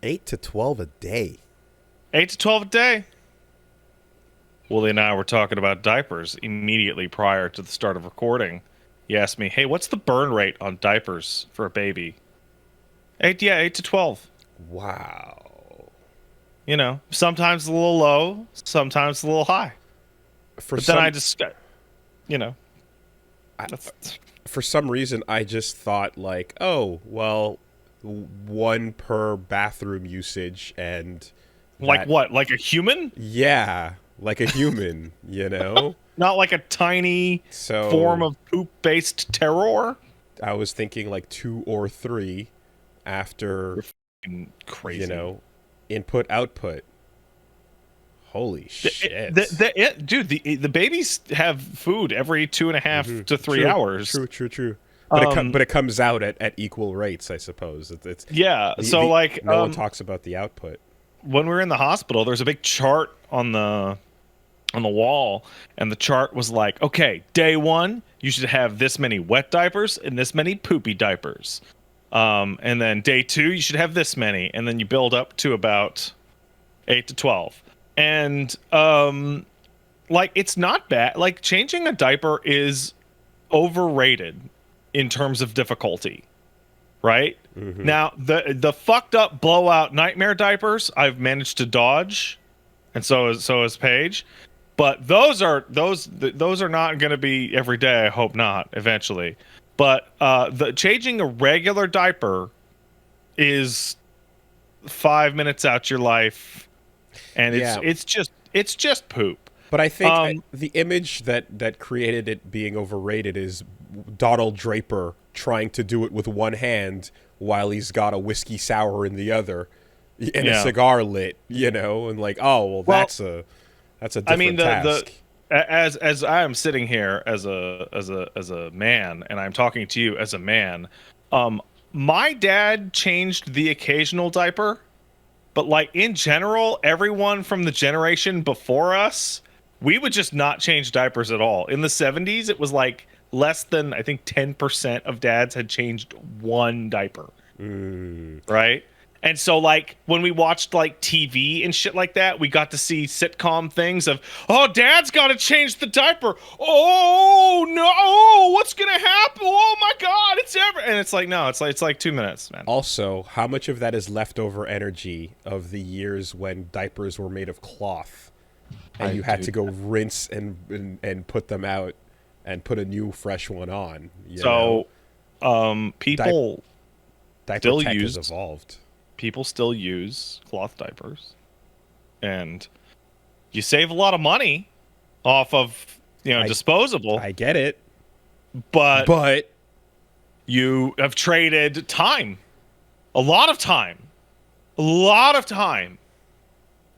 8 to 12 a day. 8 to 12 a day. Woolie and I were talking about diapers immediately prior to the start of recording. He asked me, "Hey, what's the burn rate on diapers for a baby?" 8 to 12. Wow. You know, sometimes a little low, sometimes a little high. For But then some, I just, you know, I, that's, for some reason, I just thought like, oh, well, one per bathroom usage, and like that, what? Like a human? yeah, like a human, you know. Not like a tiny form So of poop-based terror? I was thinking like 2 or 3 after, You're fucking you crazy. know, input output. Holy shit. Dude, the babies have food every 2.5 to 3 True, hours. true. Um, But it comes out at equal rates, I suppose. It's yeah. So the like, no one talks about the output. when we were in the hospital, there's a big chart on the wall, and the chart was like, okay, day one, you should have this many wet diapers and this many poopy diapers. And then day two, you should have this many, and then you build up to about 8 to 12. And like, it's not bad. Like, changing a diaper is overrated in terms of difficulty, right? Now, the fucked up blowout nightmare diapers I've managed to dodge, and so is Paige. But those are not going to be every day. I hope not. Eventually, but the changing a regular diaper is 5 minutes out your life, and Yeah, it's just poop. but I think Um, the image that created it being overrated is Donald Draper trying to do it with one hand while he's got a whiskey sour in the other and a yeah. cigar lit, and like, oh, well, Well, that's a I mean different task. as I am sitting here as a man, and I'm talking to you as a man, my dad changed the occasional diaper, but like in general, everyone from the generation before us, we would just not change diapers at all. In the 70s, it was like less than, I think, 10% of dads had changed one diaper, right? And so, like, when we watched like TV and shit like that, we got to see sitcom things of, oh, dad's got to change the diaper. Oh no, what's gonna happen? Oh my god, it's ever. And it's like, no, it's like 2 minutes, man. Also, how much of that is leftover energy of the years when diapers were made of cloth and you had to go rinse and put them out and put a new fresh one on? So, people Diaper still tech use has evolved. people still use cloth diapers, and you save a lot of money off of disposable, I get it, but but you have traded time, a lot of time, a lot of time,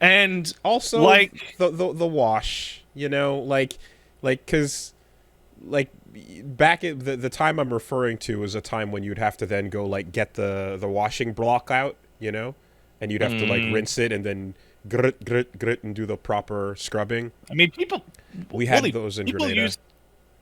and also like, the wash, because like back at the time I'm referring to is a time when you'd have to then go like get the washing block out, and you'd have to like rinse it and then grit and do the proper scrubbing. I mean, We had really, those in people Grenada. use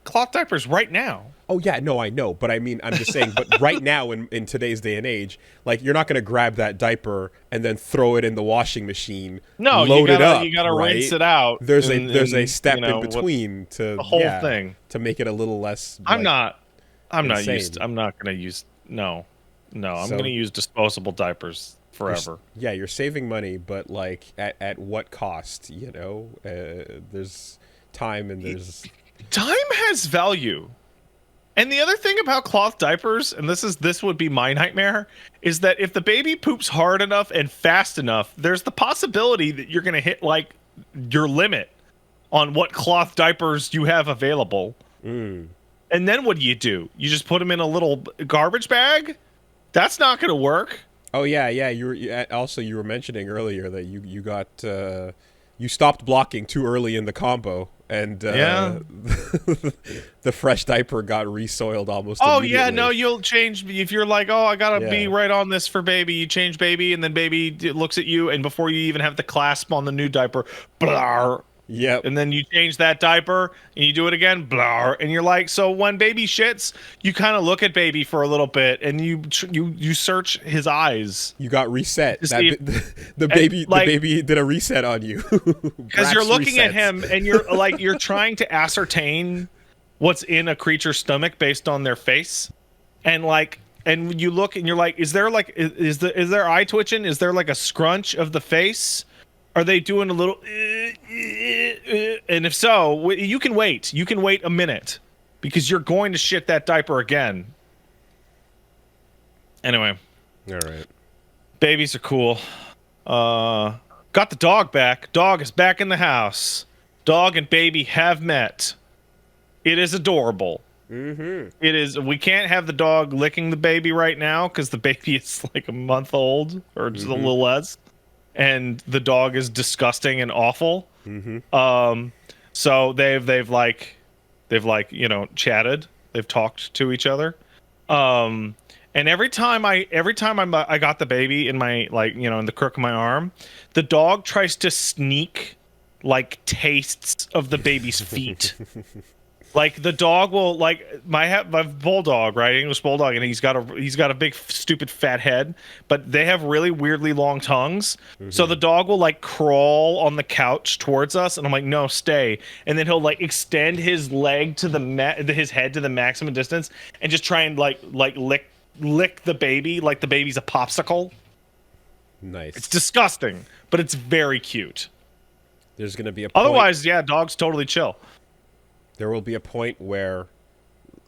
cloth diapers right now. Oh yeah, no, I know, but I mean, I'm just saying. But right now, in today's day and age, like you're not gonna grab that diaper and then throw it in the washing machine, No, load it up. you gotta right? rinse it out. There's and a step in what between to the whole thing. to make it a little less. I'm like, not. I'm not insane. used. I'm not gonna use. No. I'm So gonna use disposable diapers forever. Yeah, you're saving money, but like at what cost? There's time and there's Time has value. And the other thing about cloth diapers, and this would be my nightmare, is that if the baby poops hard enough and fast enough, there's the possibility that you're gonna hit like your limit on what cloth diapers you have available. And then what do? You just put them in a little garbage bag? That's not gonna work. Oh yeah. Also you were mentioning earlier that you got you stopped blocking too early in the combo, and Yeah. the fresh diaper got resoiled almost. Oh yeah, immediately. no, you'll change if you're like, oh, I gotta be Yeah. right on this for baby. You change baby, and then baby looks at you, and before you even have the clasp on the new diaper, blah, Yep. And then you change that diaper and you do it again, blah, and you're like, so when baby shits, you kind of look at baby for a little bit and you search his eyes. You got reset. To That see if- the baby did a reset on you. Because you're looking at resets. him and you're like, you're trying to ascertain what's in a creature's stomach based on their face, and like, and you look and you're like, is there like, is their eye twitching? Is there like a scrunch of the face? Are they doing a little? And if so, you can wait. You can wait a minute because you're going to shit that diaper again. Anyway, All right. babies are cool. Got the dog back. Dog is back in the house. Dog and baby have met. It is adorable. Mm-hmm. It is. We can't have the dog licking the baby right now because the baby is like a month old or just a little less, and the dog is disgusting and awful. Mm-hmm. So they've like chatted. They've talked to each other. And every time I got the baby in my in the crook of my arm, the dog tries to sneak like tastes of the baby's feet. Like the dog will my bulldog, right? English bulldog, and he's got a big stupid fat head, but they have really weirdly long tongues. So the dog will like crawl on the couch towards us, and I'm like, no, stay. And then he'll like extend his leg to his head to the maximum distance, and just try and like lick the baby like the baby's a popsicle. Nice. It's disgusting, but it's very cute. There's gonna be a point, Otherwise, yeah, dog's totally chill. there will be a point where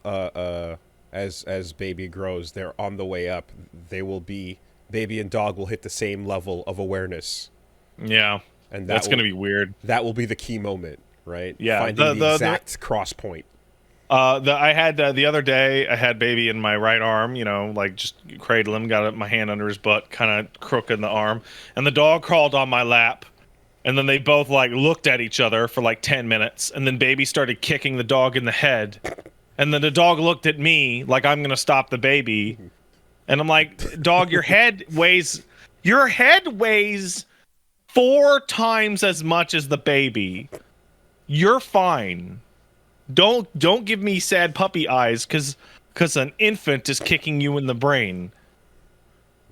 as baby grows, they're on the way up. Baby and dog will hit the same level of awareness. Yeah, And that's going to be weird. That will be the key moment, right? Yeah, Finding the exact cross point. I had the other day, I had baby in my right arm, like just cradle him, got my hand under his butt, kind of crooking the arm, and the dog crawled on my lap. And then they both like looked at each other for like 10 minutes, and then baby started kicking the dog in the head. And then the dog looked at me like I'm going to stop the baby. And I'm like, dog, your head weighs 4 times as much as the baby. You're fine. Don't give me sad puppy eyes cuz an infant is kicking you in the brain.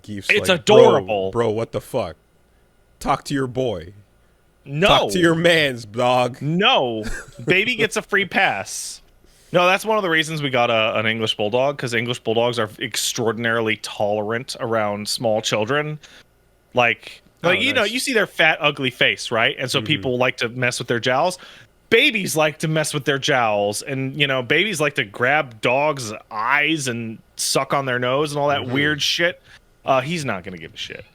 Geef's It's like, adorable. Bro, what the fuck? Talk to your boy. No. Talk to your mans, dog. No, baby gets a free pass. No, that's one of the reasons we got an English bulldog, because English bulldogs are extraordinarily tolerant around small children. Like nice. you see their fat, ugly face, right? And so people like to mess with their jowls. Babies like to mess with their jowls, and babies like to grab dogs' eyes and suck on their nose and all that weird shit. He's not gonna give a shit,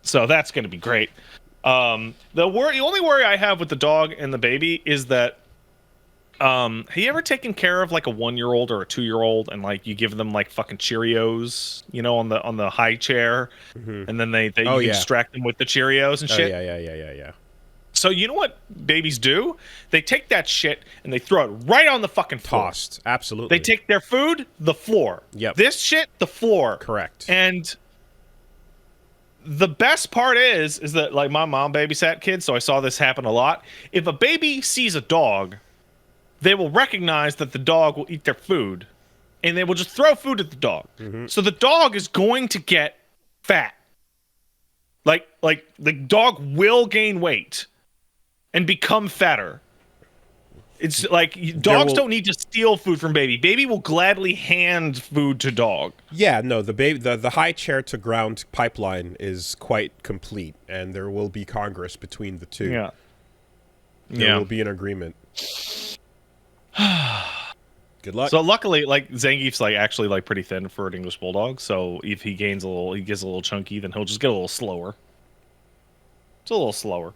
so that's gonna be great. The only worry I have with the dog and the baby is that have you ever taken care of like a 1-year-old or a 2-year-old and like you give them like fucking Cheerios, on the high chair, and then you can distract them with the Cheerios and shit? Yeah. So you know what babies do? They take that shit and they throw it right on the fucking floor. Tossed. Absolutely. They take their food, the floor. Yep. This shit, the floor. Correct. And the best part is that like my mom babysat kids, so I saw this happen a lot. If a baby sees a dog, they will recognize that the dog will eat their food, and they will just throw food at the dog. So the dog is going to get fat. Like the dog will gain weight and become fatter. It's like dogs don't need to steal food from baby. Baby will gladly hand food to dog. Yeah, no, the high chair to ground pipeline is quite complete, and there will be congress between the two. Yeah. There will be an agreement. Good luck. So luckily, like Zangief's like actually like pretty thin for an English bulldog. So if he gets a little chunky, then he'll just get a little slower. It's a little slower.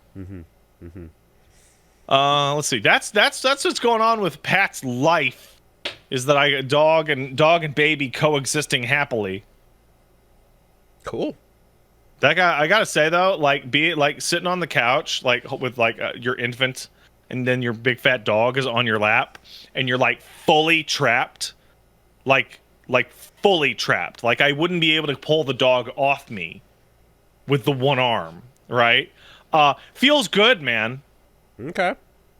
Let's see. That's what's going on with Pat's life. Is that dog and baby coexisting happily. Cool. That guy, I gotta say though, like be it like sitting on the couch, like with like your infant, and then your big fat dog is on your lap, and you're like fully trapped, like fully trapped. Like I wouldn't be able to pull the dog off me with the one arm, right? Feels good, man. Okay.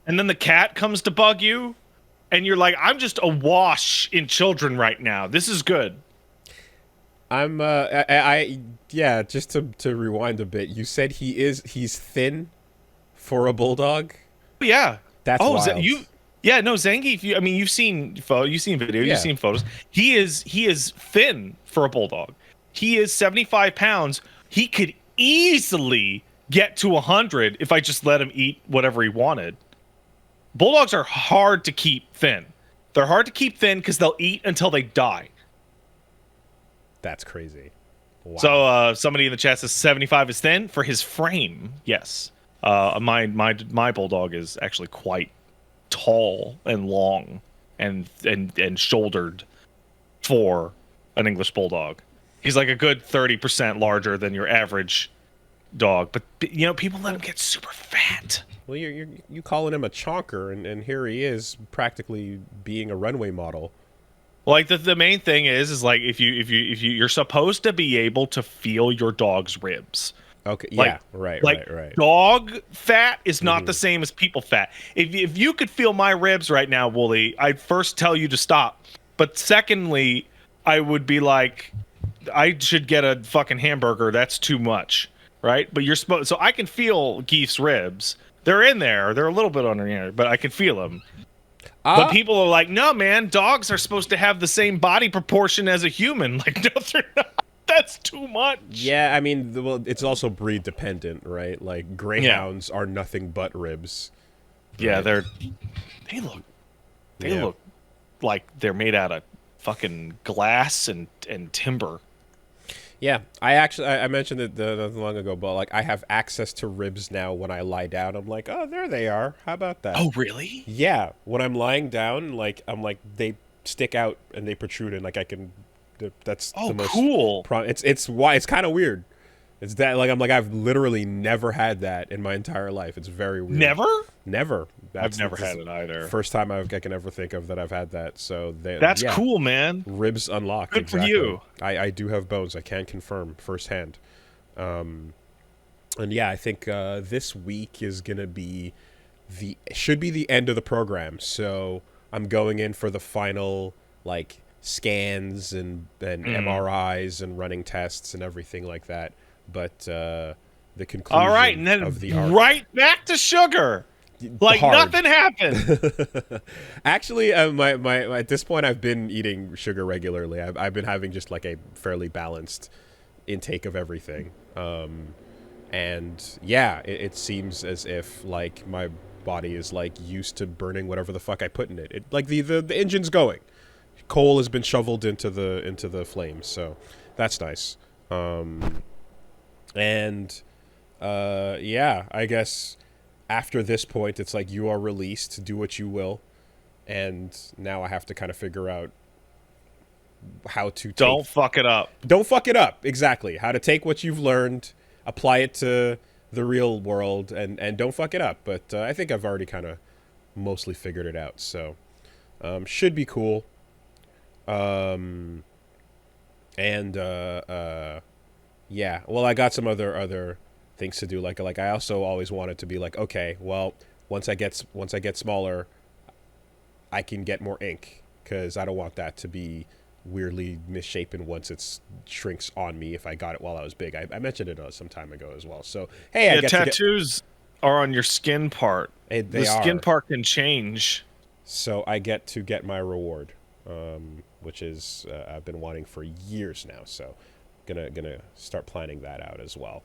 and then the cat comes to bug you, and you're like, I'm just awash in children right now. This is good. Yeah, just to rewind a bit, you said he's thin for a bulldog? Yeah. That's wild. Yeah, no, Zangief. You've seen video, Yeah. you've seen photos. He is thin for a bulldog. He is 75 pounds. He could easily get to 100 if I just let him eat whatever he wanted. Bulldogs are hard to keep thin. They're hard to keep thin because they'll eat until they die. That's crazy. Wow. So somebody in the chat says 75 is thin for his frame. Yes. My bulldog is actually quite tall and long and shouldered for an English bulldog. He's like a good 30% larger than your average dog, but people let him get super fat. Well, you calling him a chonker, and here he is practically being a runway model. Like the main thing is like if you're supposed to be able to feel your dog's ribs. Okay. Yeah. Right. Dog fat is not the same as people fat. If you could feel my ribs right now, Woolie, I'd first tell you to stop. But secondly, I would be like, I should get a fucking hamburger. That's too much, right? But you're supposed, so I can feel Geef's ribs. They're in there. They're a little bit under here, but I can feel them. But people are like, no, man, dogs are supposed to have the same body proportion as a human. Like, no, they're not. That's too much. Yeah, I mean, well, it's also breed dependent, right? Like greyhounds are nothing but ribs. Yeah, right? They look like they're made out of fucking glass and timber. Yeah, I mentioned it not long ago, but like I have access to ribs now when I lie down. I'm like, oh, there they are. How about that? Oh, really? Yeah, when I'm lying down, like I'm like they stick out and they protrude, and like I can. That's the most cool. It's kind of weird. It's that like I'm like I've literally never had that in my entire life. It's very weird. Never. I've never had it either. First time I can ever think of that I've had that. So that's cool, man. Ribs unlocked. Good for you. I do have bones. I can confirm firsthand. And yeah, I think this week is gonna be should be the end of the program. So I'm going in for the final like scans and MRIs and running tests and everything like that. But the conclusion all right, and then of the arc, right back to sugar. Like nothing happened. Actually, my at this point, I've been eating sugar regularly. I've been having just like a fairly balanced intake of everything. And yeah, it seems as if like my body is like used to burning whatever the fuck I put in it. It like the engine's going. Coal has been shoveled into the flames, so that's nice. Yeah, I guess after this point, it's like you are released, do what you will, and now I have to kind of figure out how to Don't fuck it up. Don't fuck it up, exactly. How to take what you've learned, apply it to the real world, and don't fuck it up. But I think I've already kind of mostly figured it out, so should be cool. Yeah, well, I got some other things to do. Like I also always wanted to be like, okay, well, once I get smaller, I can get more ink, because I don't want that to be weirdly misshapen once it shrinks on me if I got it while I was big. I mentioned it some time ago as well. So hey, I get tattoos are on your skin part. The skin part can change. So I get to get my reward, which is I've been wanting for years now. So gonna start planning that out as well.